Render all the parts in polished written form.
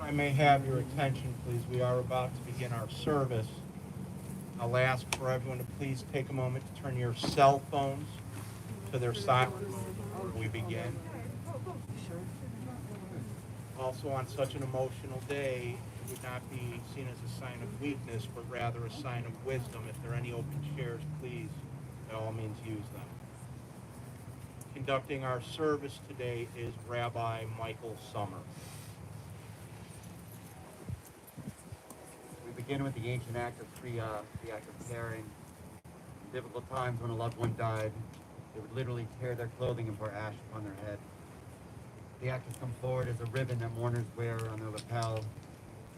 I may have your attention, please. We are about to begin our service. I'll ask for everyone to please take a moment to turn your cell phones to their silent mode before we begin. Also, on such an emotional day, it would not be seen as a sign of weakness, but rather a sign of wisdom. If there are any open chairs, please, by all means, use them. Conducting our service today is Rabbi Michael Sommer. We begin with the ancient act of triage, the act of tearing. In biblical times, when a loved one died, they would literally tear their clothing and pour ash upon their head. The act has come forward as a ribbon that mourners wear on their lapel,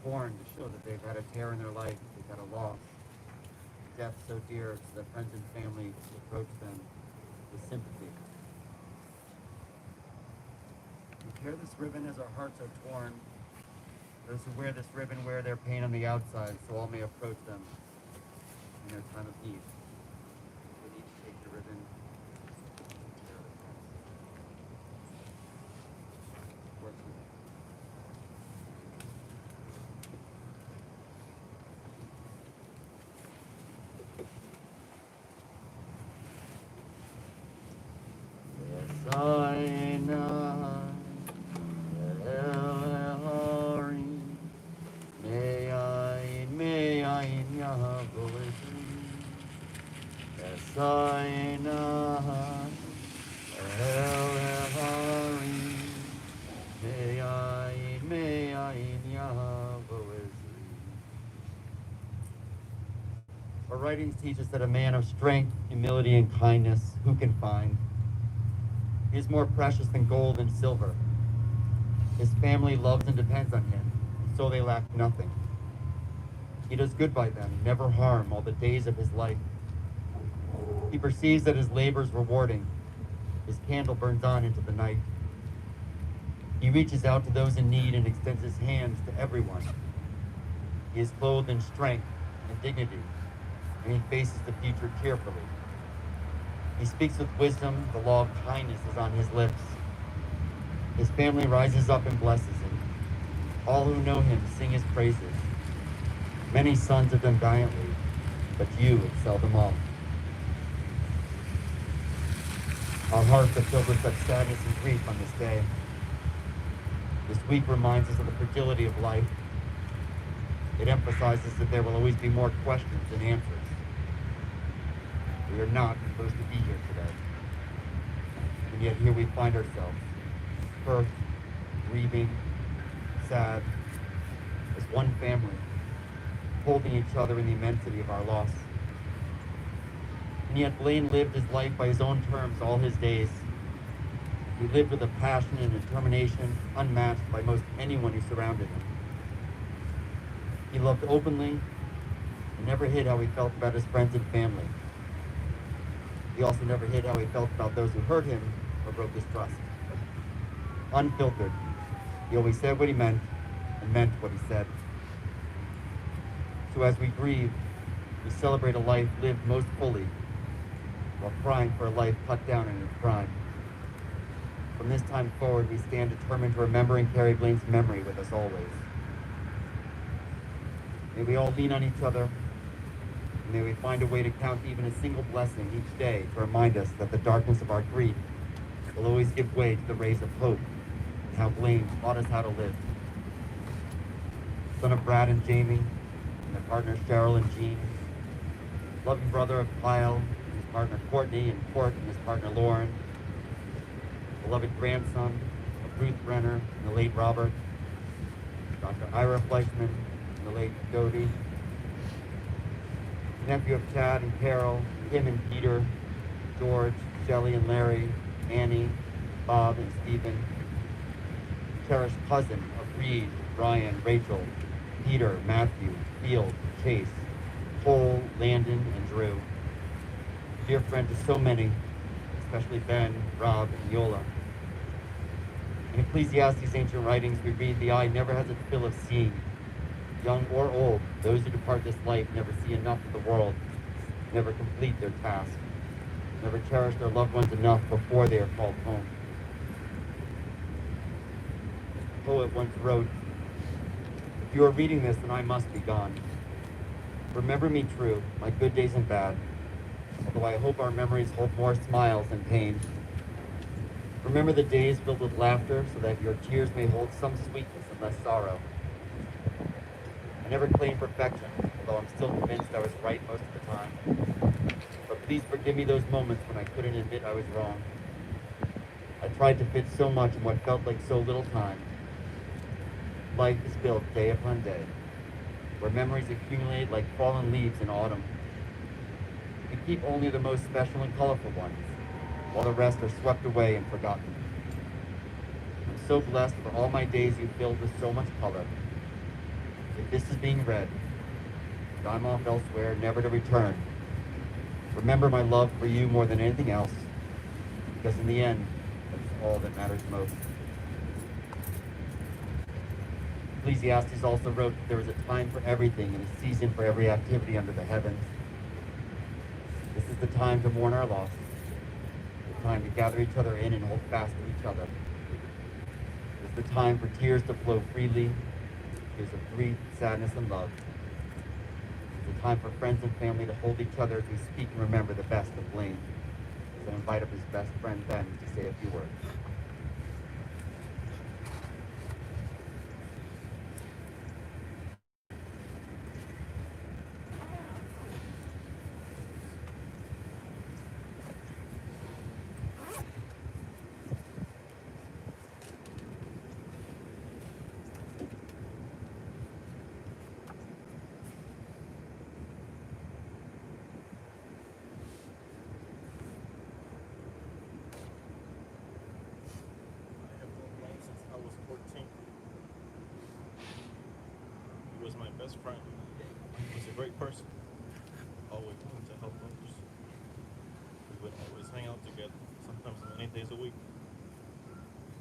torn to show that they've had a tear in their life, they've had a loss. Death so dear to their friends and family to approach them with sympathy. We tear this ribbon as our hearts are torn. Those who wear this ribbon wear their pain on the outside, so all may approach them in their time of need. They each take the ribbon. Our writings teach us that a man of strength, humility, and kindness, who can find? He is more precious than gold and silver. His family loves and depends on him, and so they lack nothing. He does good by them, never harm all the days of his life. He perceives that his labor is rewarding. His candle burns on into the night. He reaches out to those in need and extends his hands to everyone. He is clothed in strength and dignity, and he faces the future cheerfully. He speaks with wisdom, the law of kindness is on his lips. His family rises up and blesses him. All who know him sing his praises. Many sons have done valiantly, but you excel them all. Our hearts are filled with such sadness and grief on this day. This week reminds us of the fragility of life. It emphasizes that there will always be more questions than answers. We are not supposed to be here today. And yet here we find ourselves, hurt, grieving, sad, as one family, holding each other in the immensity of our loss. And yet Blaine lived his life by his own terms all his days. He lived with a passion and determination unmatched by most anyone who surrounded him. He loved openly and never hid how he felt about his friends and family. He also never hid how he felt about those who hurt him or broke his trust. Unfiltered, he always said what he meant and meant what he said. So as we grieve, we celebrate a life lived most fully while crying for a life cut down in its prime. From this time forward, we stand determined to remember and carry Blaine's memory with us always. May we all lean on each other, and may we find a way to count even a single blessing each day to remind us that the darkness of our grief will always give way to the rays of hope and how Blaine taught us how to live. Son of Brad and Jamie, and their partners Cheryl and Jean, loving brother of Kyle and his partner Courtney, and Court and his partner Lauren, beloved grandson of Ruth Brenner and the late Robert, Dr. Ira Fleischman and the late Dodie, nephew of Chad and Carol, Kim and Peter, George, Shelley and Larry, Annie, Bob and Stephen, cherished cousin of Reed, Brian, Rachel, Peter, Matthew, Field, Chase, Cole, Landon, and Drew. Dear friend to so many, especially Ben, Rob, and Yola. In Ecclesiastes' ancient writings, we read, the eye never has its fill of seeing. Young or old, those who depart this life never see enough of the world, never complete their task, never cherish their loved ones enough before they are called home. A poet once wrote, you are reading this, then I must be gone. Remember me true, my good days and bad, although I hope our memories hold more smiles than pain. Remember the days filled with laughter, so that your tears may hold some sweetness and less sorrow. I never claimed perfection, although I'm still convinced I was right most of the time. But please forgive me those moments when I couldn't admit I was wrong. I tried to fit so much in what felt like so little time. Life is built day upon day, where memories accumulate like fallen leaves in autumn. We keep only the most special and colorful ones, while the rest are swept away and forgotten. I'm so blessed for all my days you filled with so much color. If this is being read, and I'm off elsewhere, never to return, remember my love for you more than anything else, because in the end, that's all that matters most. Ecclesiastes also wrote that there is a time for everything and a season for every activity under the heavens. This is the time to mourn our loss, the time to gather each other in and hold fast to each other. It's the time for tears to flow freely, tears of grief, sadness, and love. It's the time for friends and family to hold each other as we speak and remember the best of Blaine, as I invite up his best friend Ben to say a few words. I have known Blaine since I was 14. He was my best friend. He was a great person, always willing to help others. We would always hang out together, sometimes many days a week.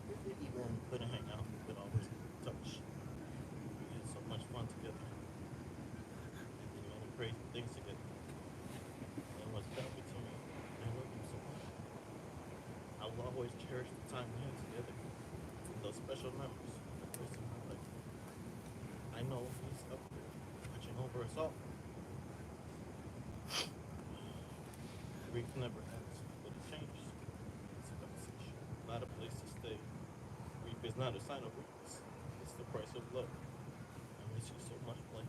If we even couldn't hang out, we could always touch. We had so much fun together, and we did many crazy things together. And what's family to me, I love him so much. I will always cherish the time we had together, those special memories, the place in my life. I know he's up there, watching over us all. Grief never ends, but it changes. It's a conversation, not a place to stay. Grief is not a sign of weakness. It's the price of love. I miss you so much, Blaine.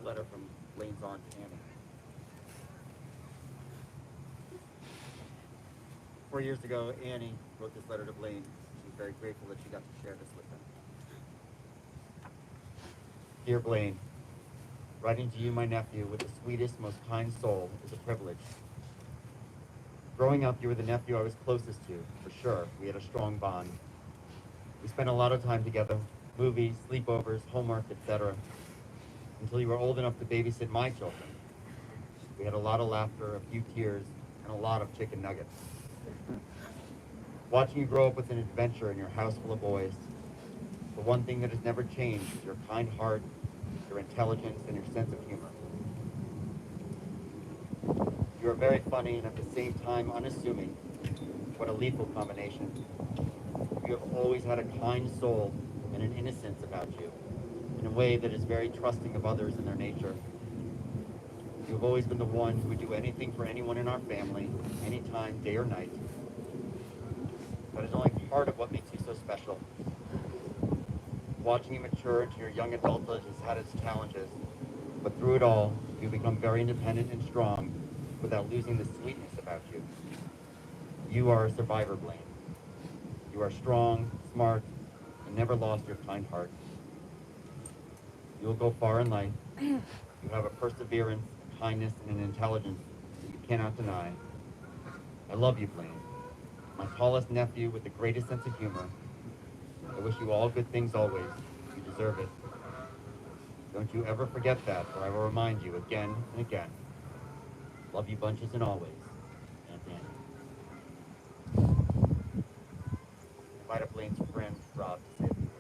A letter from Blaine's aunt Annie. 4 years ago, Annie wrote this letter to Blaine. She's very grateful that she got to share this with him. Dear Blaine, writing to you, my nephew, with the sweetest, most kind soul is a privilege. Growing up, you were the nephew I was closest to, for sure. We had a strong bond. We spent a lot of time together, movies, sleepovers, homework, etc., until you were old enough to babysit my children. We had a lot of laughter, a few tears, and a lot of chicken nuggets. Watching you grow up with an adventure in your house full of boys, the one thing that has never changed is your kind heart, your intelligence, and your sense of humor. You are very funny and at the same time unassuming. What a lethal combination. You have always had a kind soul and an innocence about you, in a way that is very trusting of others in their nature. You have always been the one who would do anything for anyone in our family, anytime, day or night. That is only part of what makes you so special. Watching you mature into your young adulthood has had its challenges, but through it all, you've become very independent and strong without losing the sweetness about you. You are a survivor, Blaine. You are strong, smart, and never lost your kind heart. You will go far in life. You have a perseverance, a kindness, and an intelligence that you cannot deny. I love you, Blaine. My tallest nephew with the greatest sense of humor. I wish you all good things always. You deserve it. Don't you ever forget that, or I will remind you again and again. Love you bunches and always. Aunt Annie. Invite up Blaine's friend, Rob, to say a few words.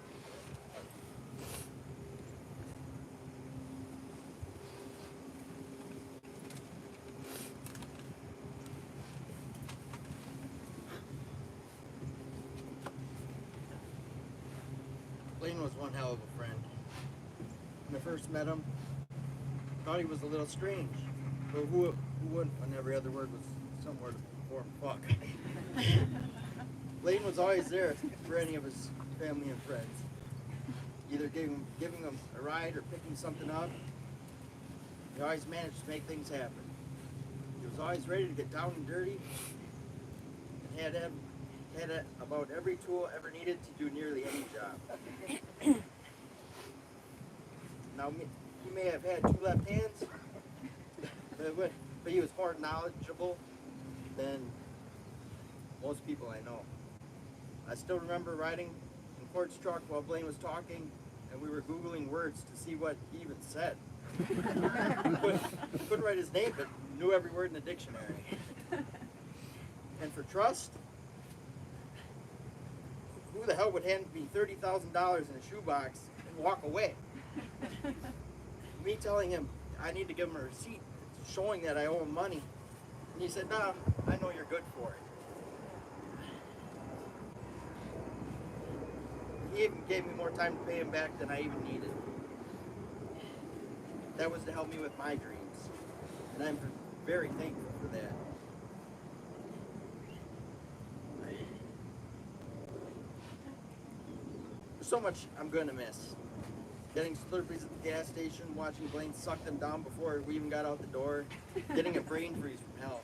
Blaine was one hell of a friend. When I first met him, thought he was a little strange. But who wouldn't when every other word was somewhere before fuck? Blaine was always there for any of his family and friends. Either giving them a ride or picking something up. He always managed to make things happen. He was always ready to get down and dirty and had about every tool ever needed to do nearly any job. Now, he may have had 2 left hands, but he was more knowledgeable than most people I know. I still remember riding in Court's truck while Blaine was talking, and we were Googling words to see what he even said. Couldn't write his name, but knew every word in the dictionary. And for trust, who the hell would hand me $30,000 in a shoebox and walk away? Me telling him I need to give him a receipt showing that I owe him money. And he said, "Nah, I know you're good for it." He even gave me more time to pay him back than I even needed. That was to help me with my dreams. And I'm very thankful for that. There's so much I'm going to miss. Getting Slurpees at the gas station, watching Blaine suck them down before we even got out the door, getting a brain freeze from hell.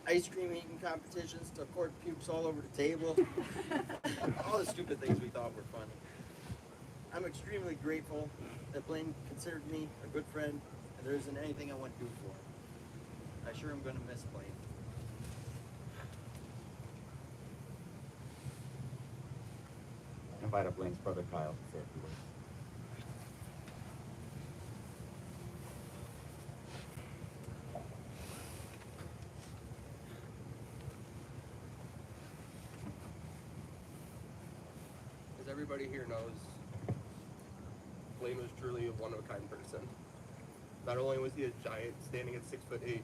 Ice cream eating competitions till Court pukes all over the table. All the stupid things we thought were funny. I'm extremely grateful that Blaine considered me a good friend, and there isn't anything I wouldn't do for him. I sure am going to miss Blaine. I invite up Blaine's brother Kyle to say a few words. As everybody here knows, Blaine was truly a one-of-a-kind person. Not only was he a giant standing at 6'8",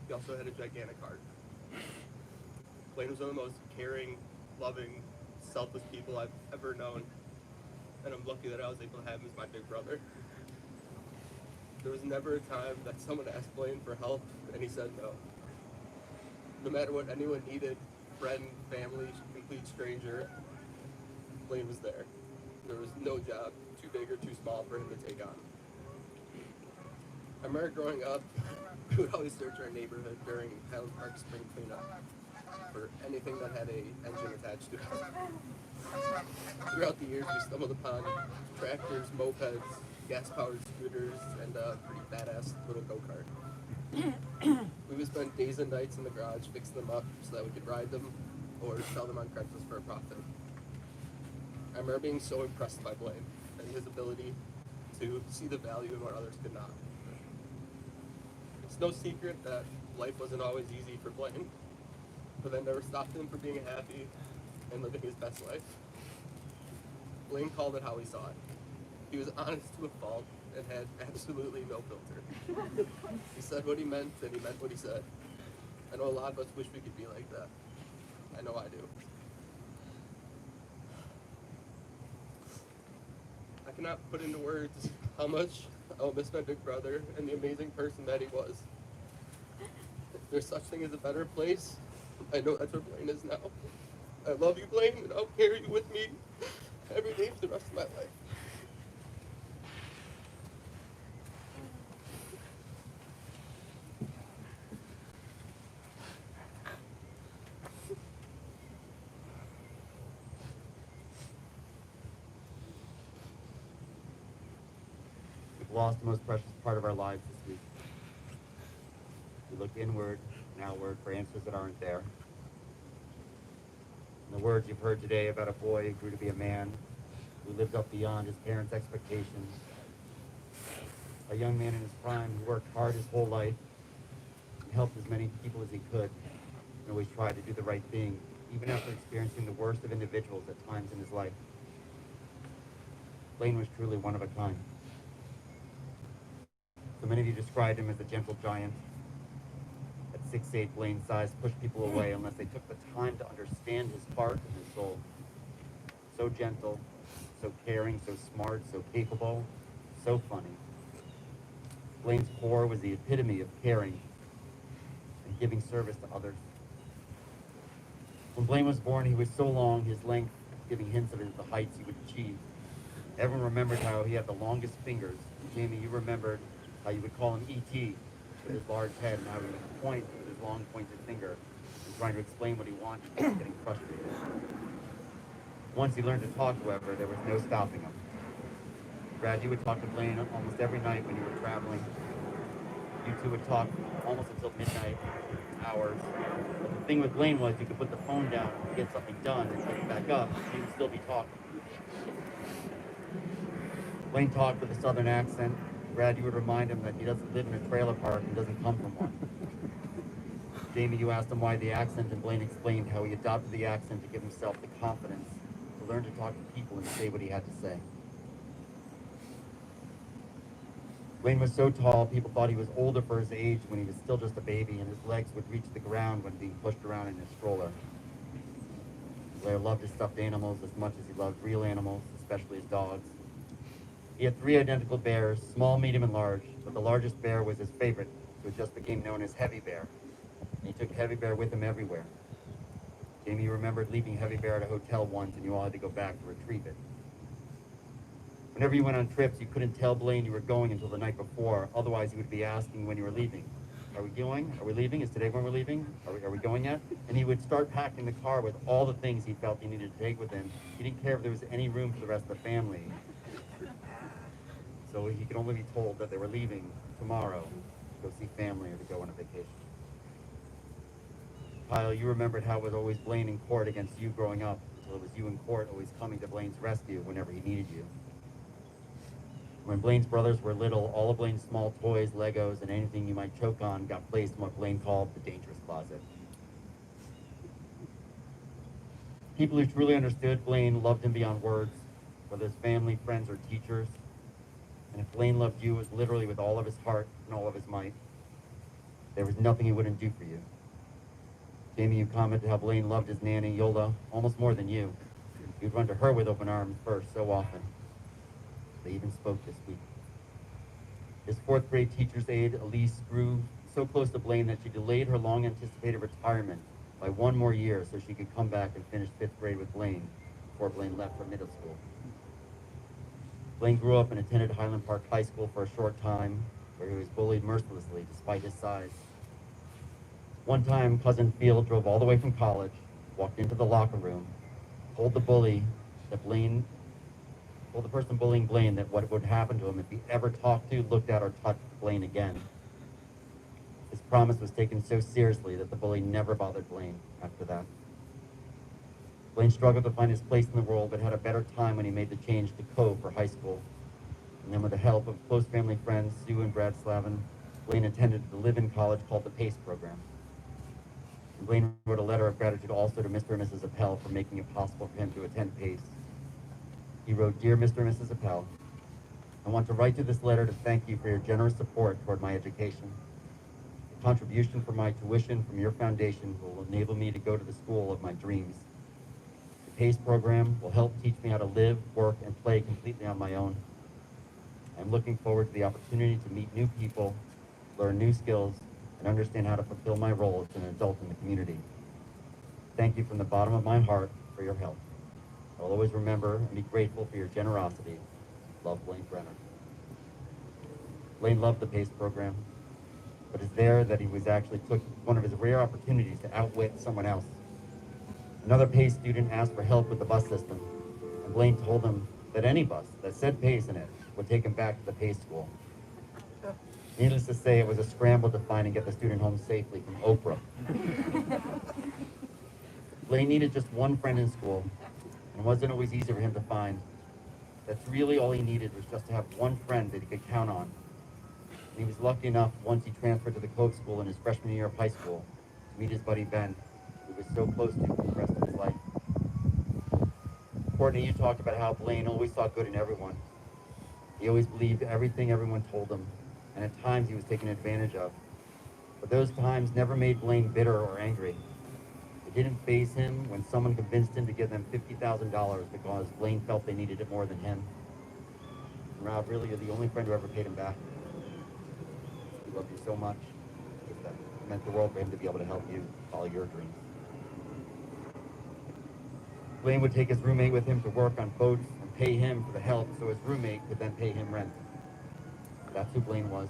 he also had a gigantic heart. Blaine was one of the most caring, loving, selfless people I've ever known, and I'm lucky that I was able to have him as my big brother. There was never a time that someone asked Blaine for help and he said no. No matter what anyone needed, friend, family, complete stranger, Blaine was there. There was no job too big or too small for him to take on. I remember growing up, we would always search our neighborhood during Highland Park spring cleanup for anything that had a engine attached to it. Throughout the years, we stumbled upon tractors, mopeds, gas-powered scooters, and a pretty badass little go-kart. We would spend days and nights in the garage fixing them up so that we could ride them or sell them on Craigslist for a profit. I remember being so impressed by Blaine and his ability to see the value in what others could not. It's no secret that life wasn't always easy for Blaine, but that never stopped him from being happy and living his best life. Blaine called it how he saw it. He was honest to a fault and had absolutely no filter. He said what he meant and he meant what he said. I know a lot of us wish we could be like that. I know I do. I cannot put into words how much I'll miss my big brother and the amazing person that he was. If there's such thing as a better place, I know that's where Blaine is now. I love you, Blaine, and I'll carry you with me every day for the rest of my life. We've lost the most precious part of our lives this week. We look inward and outward for answers that aren't there. And the words you've heard today about a boy who grew to be a man, who lived up beyond his parents' expectations. A young man in his prime who worked hard his whole life and helped as many people as he could, and always tried to do the right thing, even after experiencing the worst of individuals at times in his life. Blaine was truly one of a kind. So many of you described him as a gentle giant. At 6'8", Blaine's size pushed people away unless they took the time to understand his heart and his soul. So gentle, so caring, so smart, so capable, so funny. Blaine's core was the epitome of caring and giving service to others. When Blaine was born, he was so long, his length, giving hints of the heights he would achieve. Everyone remembered how he had the longest fingers. Jamie, you remembered how you would call him E.T. with his large head and how he would point with his long pointed finger and trying to explain what he wanted and getting frustrated. Once he learned to talk, however, there was no stopping him. Brad, you would talk to Blaine almost every night when you were traveling. You two would talk almost until midnight, hours. But the thing with Blaine was you could put the phone down and get something done and pick it back up, and he would still be talking. Blaine talked with a southern accent. Brad, you would remind him that he doesn't live in a trailer park and doesn't come from one. Jamie, you asked him why the accent, and Blaine explained how he adopted the accent to give himself the confidence to learn to talk to people and say what he had to say. Blaine was so tall, people thought he was older for his age when he was still just a baby, and his legs would reach the ground when being pushed around in his stroller. Blair loved his stuffed animals as much as he loved real animals, especially his dogs. He had 3 identical bears, small, medium, and large, but the largest bear was his favorite, so it just became known as Heavy Bear. And he took Heavy Bear with him everywhere. Jamie, you remembered leaving Heavy Bear at a hotel once, and you all had to go back to retrieve it. Whenever you went on trips, you couldn't tell Blaine you were going until the night before. Otherwise, he would be asking when you were leaving. Are we going? Are we leaving? Is today when we're leaving? Are we going yet? And he would start packing the car with all the things he felt he needed to take with him. He didn't care if there was any room for the rest of the family. So he could only be told that they were leaving tomorrow to go see family or to go on a vacation. Kyle, you remembered how it was always Blaine in court against you growing up, until it was you in court always coming to Blaine's rescue whenever he needed you. When Blaine's brothers were little, all of Blaine's small toys, Legos, and anything you might choke on got placed in what Blaine called the dangerous closet. People who truly understood Blaine loved him beyond words, whether his family, friends, or teachers. And if Blaine loved you, it was literally with all of his heart and all of his might. There was nothing he wouldn't do for you. Jamie, you commented how Blaine loved his nanny, Yola, almost more than you. You'd run to her with open arms first so often. They even spoke this week. His 4th grade teacher's aide, Elise, grew so close to Blaine that she delayed her long-anticipated retirement by 1 more year so she could come back and finish 5th grade with Blaine before Blaine left for middle school. Blaine grew up and attended Highland Park High School for a short time, where he was bullied mercilessly despite his size. One time, Cousin Field drove all the way from college, walked into the locker room, told the person bullying Blaine that what would happen to him if he ever talked to, looked at, or touched Blaine again. His promise was taken so seriously that the bully never bothered Blaine after that. Blaine struggled to find his place in the world, but had a better time when he made the change to Cove for high school. And then with the help of close family friends, Sue and Brad Slavin, Blaine attended the live-in college called the PACE program. And Blaine wrote a letter of gratitude also to Mr. and Mrs. Appel for making it possible for him to attend PACE. He wrote, "Dear Mr. and Mrs. Appel, I want to write you this letter to thank you for your generous support toward my education. The contribution for my tuition from your foundation will enable me to go to the school of my dreams. The PACE program will help teach me how to live, work, and play completely on my own. I'm looking forward to the opportunity to meet new people, learn new skills, and understand how to fulfill my role as an adult in the community. Thank you from the bottom of my heart for your help. I will always remember and be grateful for your generosity. Love, Blaine Brenner." Blaine loved the PACE program, but it's there that he actually took one of his rare opportunities to outwit someone else. Another PACE student asked for help with the bus system, and Blaine told him that any bus that said PACE in it would take him back to the PACE school. Needless to say, it was a scramble to find and get the student home safely from Oprah. Blaine needed just one friend in school, and it wasn't always easy for him to find. That's really all he needed, was just to have one friend that he could count on. And he was lucky enough, once he transferred to the Cove School in his freshman year of high school, to meet his buddy Ben, who was so close to for the rest of his life. Courtney, you talked about how Blaine always saw good in everyone. He always believed everything everyone told him, and at times he was taken advantage of. But those times never made Blaine bitter or angry. It didn't faze him when someone convinced him to give them $50,000 because Blaine felt they needed it more than him. And Rob, really, you're the only friend who ever paid him back. He loved you so much that it meant the world for him to be able to help you follow your dreams. Blaine would take his roommate with him to work on boats and pay him for the help so his roommate could then pay him rent. That's who Blaine was.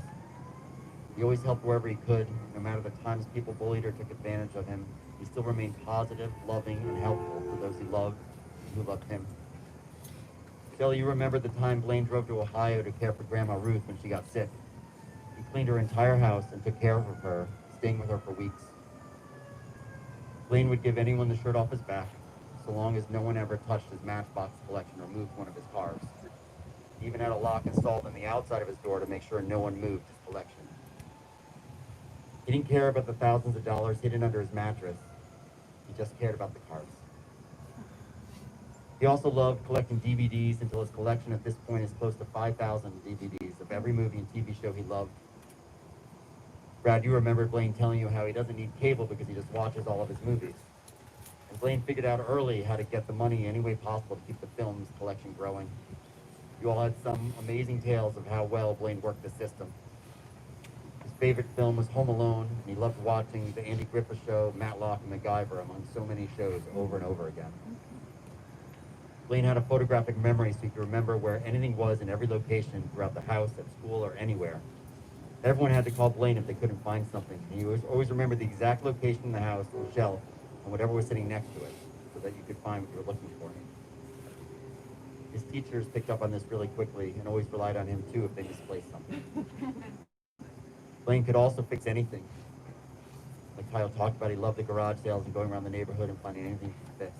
He always helped wherever he could. No matter the times people bullied or took advantage of him, he still remained positive, loving, and helpful for those he loved and who loved him. Shelley, you remember the time Blaine drove to Ohio to care for Grandma Ruth when she got sick. He cleaned her entire house and took care of her, staying with her for weeks. Blaine would give anyone the shirt off his back, so long as no one ever touched his Matchbox collection or moved one of his cars. He even had a lock installed on the outside of his door to make sure no one moved his collection. He didn't care about the thousands of dollars hidden under his mattress. He just cared about the cars. He also loved collecting DVDs until his collection at this point is close to 5,000 DVDs of every movie and TV show he loved. Brad, you remember Blaine telling you how he doesn't need cable because he just watches all of his movies. And Blaine figured out early how to get the money any way possible to keep the films collection growing. You all had some amazing tales of how well Blaine worked the system. His favorite film was Home Alone, and he loved watching The Andy Griffith Show, Matlock, and MacGyver among so many shows over and over again. Blaine had a photographic memory so he could remember where anything was in every location throughout the house, at school, or anywhere. Everyone had to call Blaine if they couldn't find something. And he always remembered the exact location in the house or shelf and whatever was sitting next to it so that you could find what you were looking for. His teachers picked up on this really quickly and always relied on him too if they misplaced something. Blaine could also fix anything. Like Kyle talked about, he loved the garage sales and going around the neighborhood and finding anything he could fix.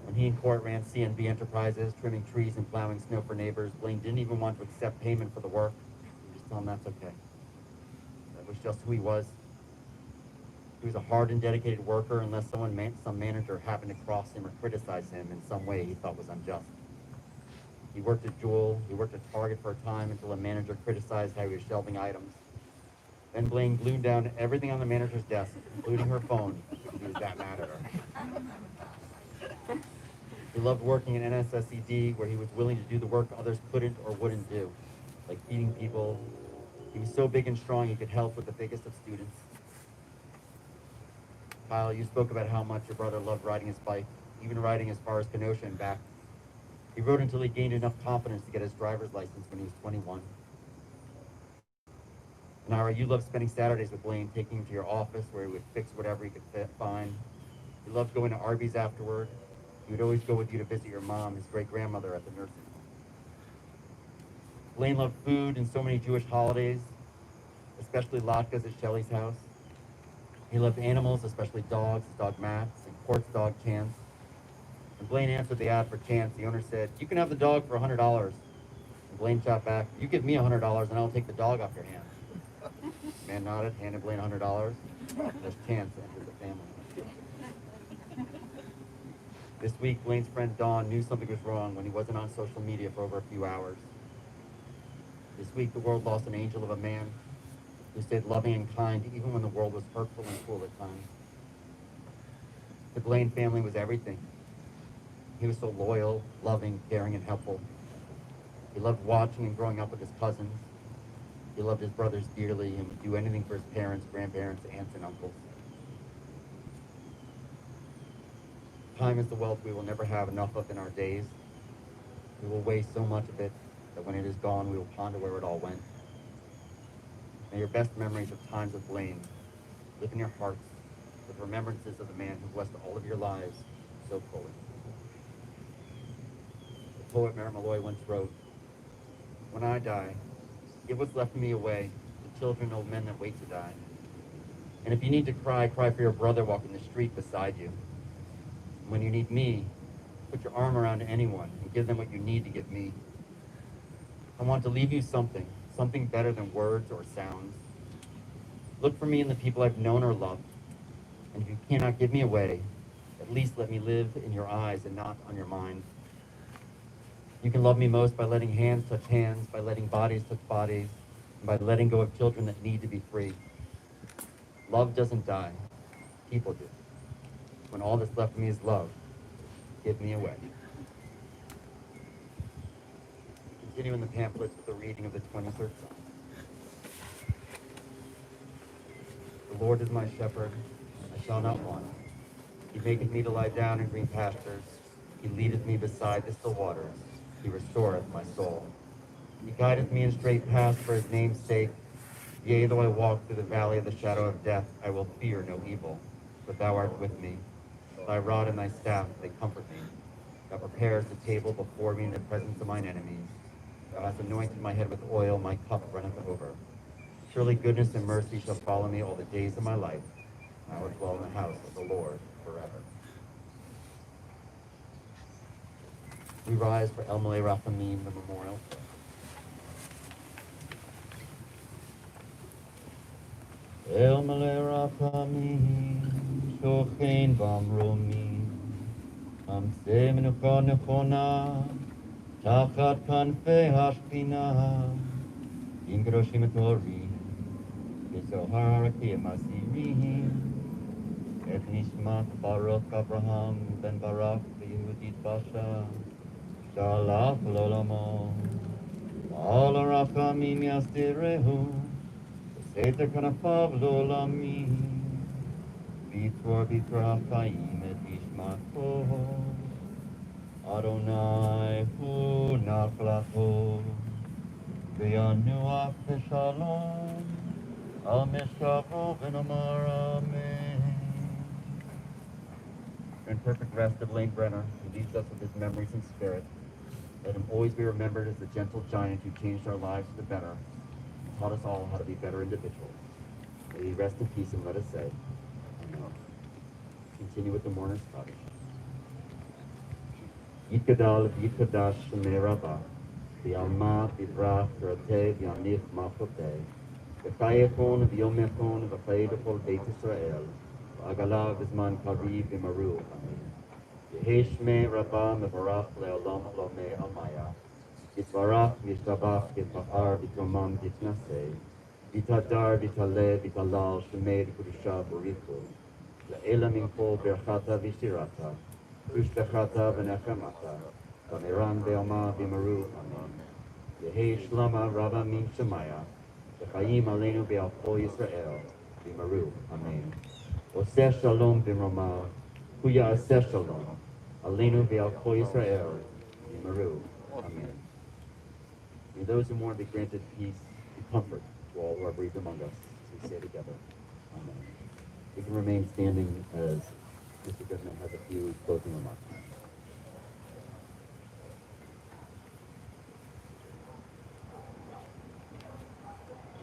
When he and Court ran C&B Enterprises, trimming trees and plowing snow for neighbors, Blaine didn't even want to accept payment for the work. He just told him that's okay. That was just who he was. He was a hard and dedicated worker unless some manager happened to cross him or criticize him in some way he thought was unjust. He worked at Jewel, he worked at Target for a time until a manager criticized how he was shelving items. Then Blaine glued down everything on the manager's desk, including her phone, because he was that mad at her. He loved working in NSSED, where he was willing to do the work others couldn't or wouldn't do, like feeding people. He was so big and strong he could help with the biggest of students. Kyle, you spoke about how much your brother loved riding his bike, even riding as far as Kenosha and back. He rode until he gained enough confidence to get his driver's license when he was 21. Nara, you loved spending Saturdays with Blaine, taking him to your office where he would fix whatever he could find. He loved going to Arby's afterward. He would always go with you to visit your mom, his great-grandmother, at the nursing home. Blaine loved food and so many Jewish holidays, especially latkes at Shelley's house. He loved animals, especially dogs, his dog Max, and Court's dog Chance. When Blaine answered the ad for Chance, the owner said, "You can have the dog for $100. And Blaine shot back, "You give me $100 and I'll take the dog off your hands." The man nodded, handed Blaine $100. As Chance entered the family. This week, Blaine's friend Dawn knew something was wrong when he wasn't on social media for over a few hours. This week, the world lost an angel of a man who stayed loving and kind even when the world was hurtful and cruel at times. The Blaine family was everything. He was so loyal, loving, caring, and helpful. He loved watching and growing up with his cousins. He loved his brothers dearly and would do anything for his parents, grandparents, aunts, and uncles. Time is the wealth we will never have enough of in our days. We will waste so much of it that when it is gone, we will ponder where it all went. May your best memories of times with Blaine live in your hearts with remembrances of the man who blessed all of your lives so fully. The poet Mary Malloy once wrote, "When I die, give what's left of me away to children, old men that wait to die. And if you need to cry, cry for your brother walking the street beside you. When you need me, put your arm around anyone and give them what you need to give me. I want to leave you something better than words or sounds. Look for me in the people I've known or loved. And if you cannot give me away, at least let me live in your eyes and not on your mind. You can love me most by letting hands touch hands, by letting bodies touch bodies, and by letting go of children that need to be free. Love doesn't die. People do. When all that's left of me is love, give me away. Continue in the pamphlets with the reading of the 23rd Psalm. The Lord is my shepherd, I shall not want. He maketh me to lie down in green pastures. He leadeth me beside the still waters. He restoreth my soul. He guideth me in straight paths for his name's sake. Yea, though I walk through the valley of the shadow of death, I will fear no evil, for thou art with me. Thy rod and thy staff, they comfort me. Thou preparest a table before me in the presence of mine enemies. Thou hast anointed my head with oil, my cup runneth over. Surely goodness and mercy shall follow me all the days of my life, and I will dwell in the house of the Lord forever. We rise for El Malay Rachamim, the memorial. El Malay Rachamim, Shochein Vamromim, Amse Menucha Nechona, Tachat Kanfei Hashpina, Im Kedoshim Torim, Yezohar Kim Asirim, Et Nishmat Baruch Abraham Ben Barak Yehudit Basha, Shalach Lolamo, Al Rachamim Yastirehu, Seter Kanafav Lolamim, Vitor Hachaim Et Nishmato, Adonai Hu Nachlacho, Ve'anuach Shalom, Al Mishkacho V'Namar Amen. In perfect rest of Blaine Brenner, who leaves us with his memories and spirit, let him always be remembered as the gentle giant who changed our lives for the better and taught us all how to be better individuals. May he rest in peace, and let us say, Amen. Continue with the mourner's Kaddish. Yitgadal v'yitgadash shemei Rabbah, v'yalma v'yvrach v'rateh v'yanich malchoteh, v'chayechon v'yomechon v'chayei b'chol Beit Yisrael, v'agala v'zman kariv v'maru. Amen. Yehi shmei Rabbah mevarach le'olam lomei amaya, yitvarach v'yishtabach v'yitbachar v'yitromam v'yitnaseh, v'yitadar v'yitaleh v'yitalal shemei v'kedusha b'richu, le'ela minko berchata v'shirata, Ushbechata v'nechamata, v'miran ve'oma v'maru, amen. Yehi shlama rabba min shemaya, v'chayim aleinu be'al kol Yisrael, v'maru, amen. Oseh shalom v'mroma, huya aseh shalom, aleinu be'al kol Yisrael, v'maru, amen. May those who mourn be granted peace and comfort to all who are bereaved among us, as we say together, amen. We can remain standing as Mr. Goodman has a few closing remarks.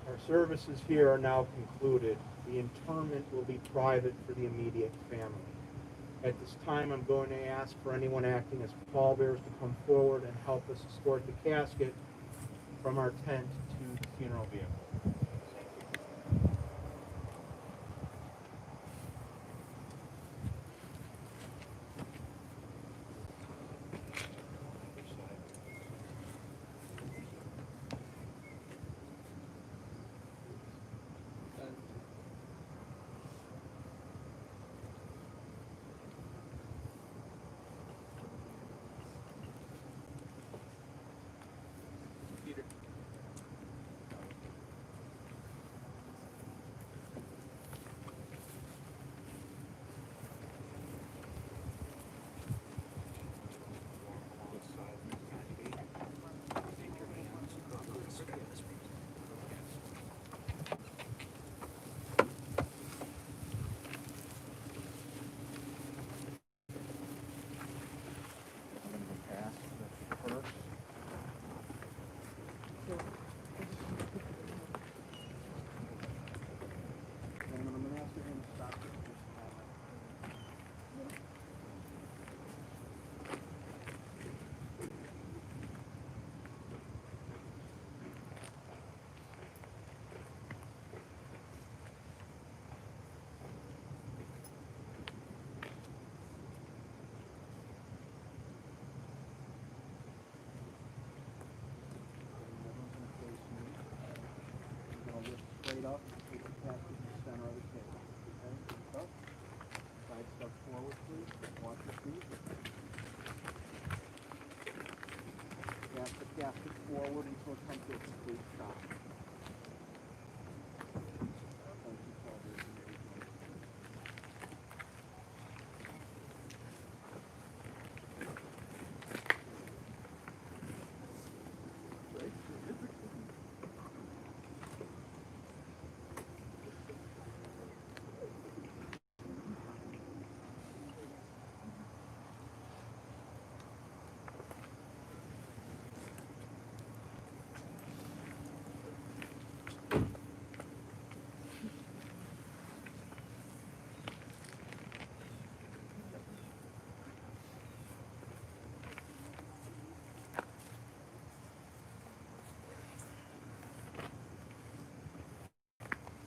Our services here are now concluded. The interment will be private for the immediate family. At this time, I'm going to ask for anyone acting as pallbearers to come forward and help us escort the casket from our tent to the funeral vehicle. cast it forward until it comes to a complete stop.